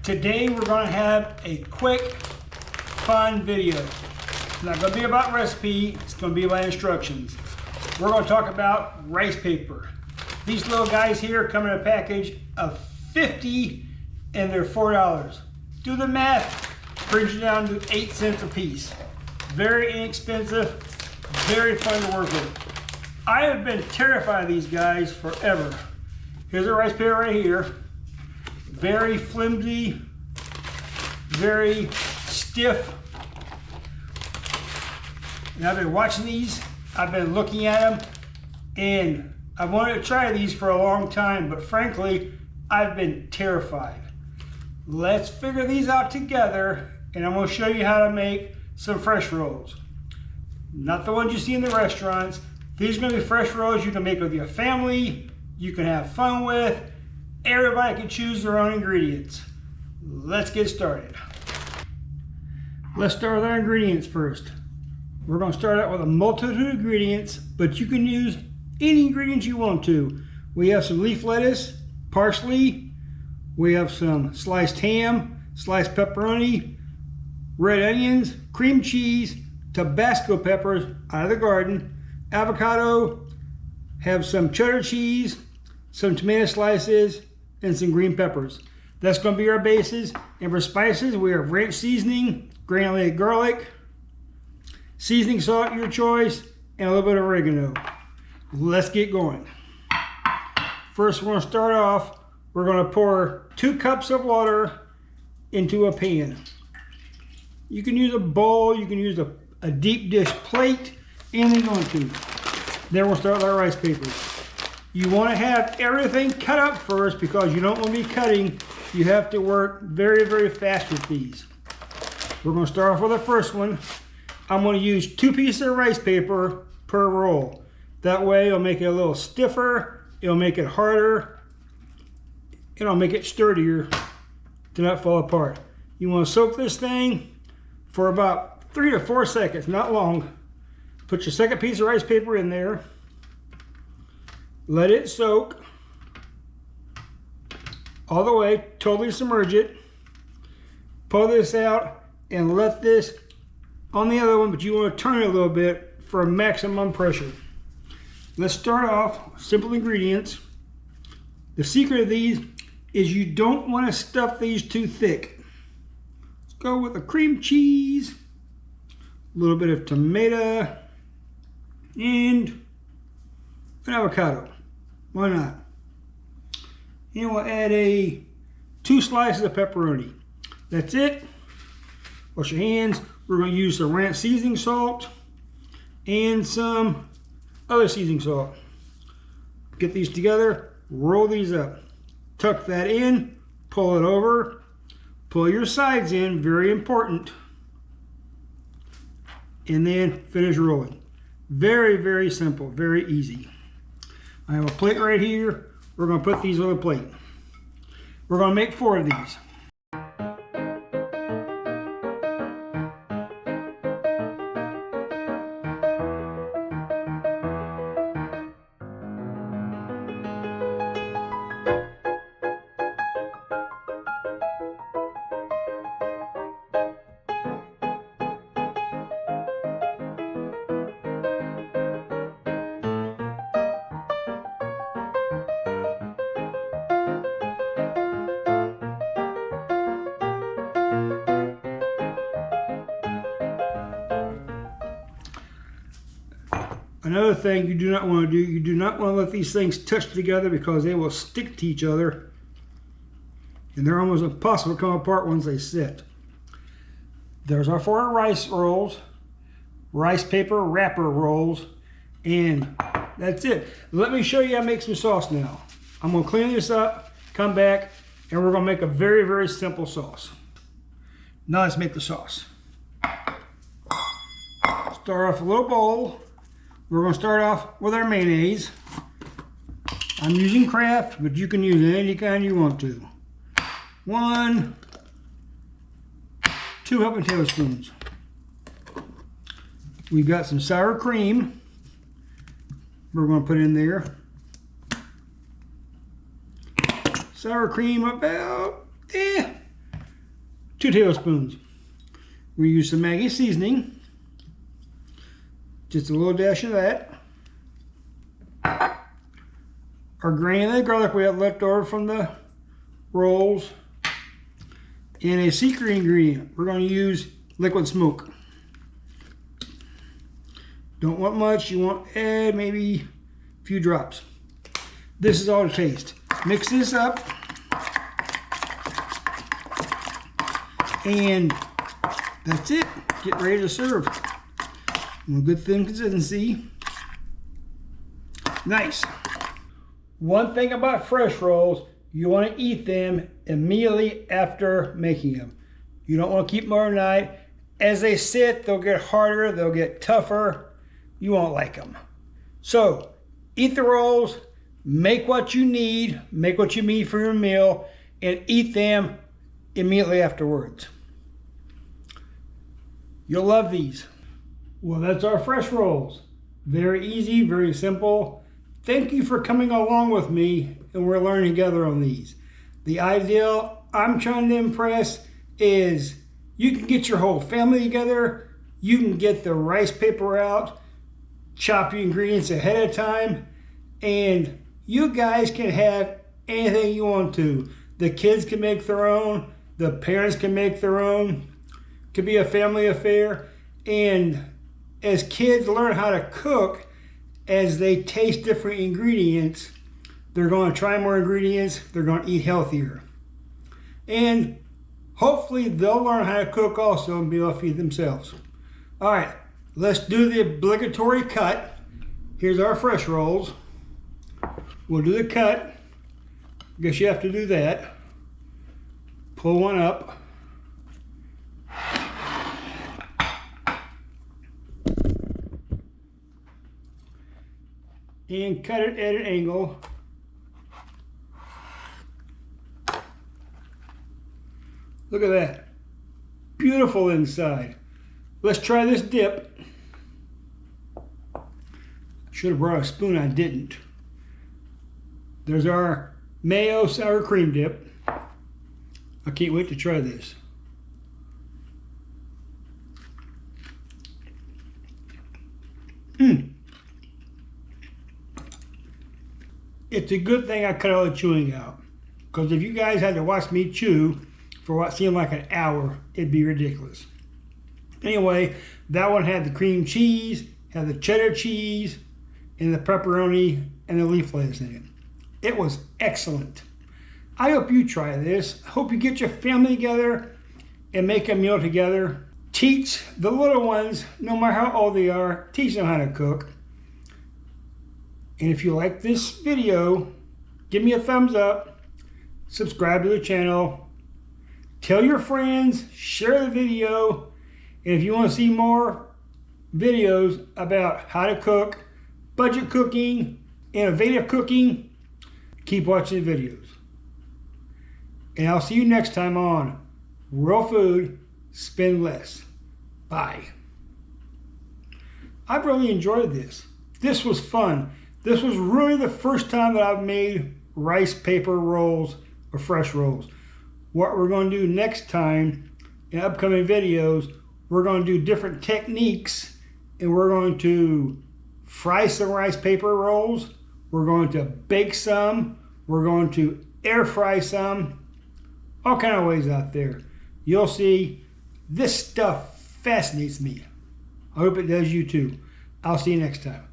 Today we're going to have a quick, fun video. It's not going to be about recipe, it's going to be about instructions. We're going to talk about rice paper. These little guys here come in a package of 50 and they're $4. Do the math, brings you down to 8 cents a piece. Very inexpensive, very fun to work with. I have been terrified of these guys forever. Here's a rice paper right here. Very flimsy, very stiff. And I've been watching these, I've been looking at them, and I wanted to try these for a long time, but frankly, I've been terrified. Let's figure these out together, and I'm going to show you how to make some fresh rolls. Not the ones you see in the restaurants. These are going to be fresh rolls you can make with your family, you can have fun with. Everybody can choose their own ingredients. Let's get started. Let's start with our ingredients first. We're going to start out with a multitude of ingredients, but you can use any ingredients you want to. We have some leaf lettuce, parsley, we have some sliced ham, sliced pepperoni, red onions, cream cheese, Tabasco peppers out of the garden, avocado, have some cheddar cheese, some tomato slices, and some green peppers. That's going to be our bases. And for spices, we have ranch seasoning, granulated garlic, seasoning salt your choice, and a little bit of oregano. Let's get going. First, we're going to start off, we're going to pour 2 cups of water into a pan. You can use a bowl, you can use a deep dish plate, anything you want to. Then we'll start with our rice papers. You want to have everything cut up first because you don't want to be cutting. You have to work very, very fast with these. We're going to start off with the first one. I'm going to use 2 pieces of rice paper per roll. That way it'll make it a little stiffer, it'll make it harder, it'll make it sturdier to not fall apart. You want to soak this thing for about 3 to 4 seconds, not long. Put your second piece of rice paper in there. Let it soak all the way, totally submerge it. Pull this out and let this on the other one, but you want to turn it a little bit for maximum pressure. Let's start off, simple ingredients. The secret of these is you don't want to stuff these too thick. Let's go with the cream cheese, a little bit of tomato, and an avocado. Why not? And we'll add 2 slices of pepperoni. That's it. Wash your hands. We're going to use some ranch seasoning salt and some other seasoning salt. Get these together, roll these up. Tuck that in, pull it over, pull your sides in, very important. And then finish rolling. Very, very simple, very easy. I have a plate right here. We're going to put these on a plate. We're going to make 4 of these. Another thing you do not want to do, you do not want to let these things touch together because they will stick to each other and they're almost impossible to come apart once they sit. There's our 4 rice rolls, rice paper wrapper rolls, and that's it. Let me show you how to make some sauce now. I'm going to clean this up, come back, and we're going to make a very, very simple sauce. Now let's make the sauce. Start off a little bowl. We're going to start off with our mayonnaise. I'm using Kraft, but you can use any kind you want to. 1, 2 helping tablespoons. We've got some sour cream we're going to put in there. Sour cream about 2 tablespoons. We use some Maggi seasoning. Just a little dash of that. Our granulated garlic we have left over from the rolls. And a secret ingredient, we're going to use liquid smoke. Don't want much, you want to add maybe a few drops. This is all to taste. Mix this up. And that's it. Get ready to serve. A good thin consistency. Nice. One thing about fresh rolls, you want to eat them immediately after making them. You don't want to keep them overnight. As they sit, they'll get harder, they'll get tougher. You won't like them. So, eat the rolls, make what you need for your meal, and eat them immediately afterwards. You'll love these. Well, that's our fresh rolls. Very easy, very simple. Thank you for coming along with me, and we're learning together on these. The ideal I'm trying to impress is you can get your whole family together, you can get the rice paper out, chop your ingredients ahead of time, and you guys can have anything you want to. The kids can make their own, the parents can make their own. It could be a family affair. And as kids learn how to cook, as they taste different ingredients, they're going to try more ingredients, they're going to eat healthier. And hopefully they'll learn how to cook also and be able to feed themselves. All right, let's do the obligatory cut. Here's our fresh rolls. We'll do the cut. Guess you have to do that. Pull one up. And cut it at an angle. Look at that. Beautiful inside. Let's try this dip. Should have brought a spoon, I didn't. There's our mayo sour cream dip. I can't wait to try this. It's a good thing I cut all the chewing out, because if you guys had to watch me chew for what seemed like an hour, it'd be ridiculous. Anyway, that one had the cream cheese, had the cheddar cheese, and the pepperoni and the leaf lettuce in it. It was excellent. I hope you try this. I hope you get your family together and make a meal together. Teach the little ones, no matter how old they are, teach them how to cook. And if you like this video, give me a thumbs up, subscribe to the channel, tell your friends, share the video, and if you want to see more videos about how to cook, budget cooking, innovative cooking, keep watching the videos. And I'll see you next time on Real Food, Spend Less. Bye. I've really enjoyed this. This was fun. This was really the first time that I've made rice paper rolls or fresh rolls. What we're going to do next time in upcoming videos, we're going to do different techniques, and we're going to fry some rice paper rolls. We're going to bake some. We're going to air fry some. All kind of ways out there. You'll see. This stuff fascinates me. I hope it does you too. I'll see you next time.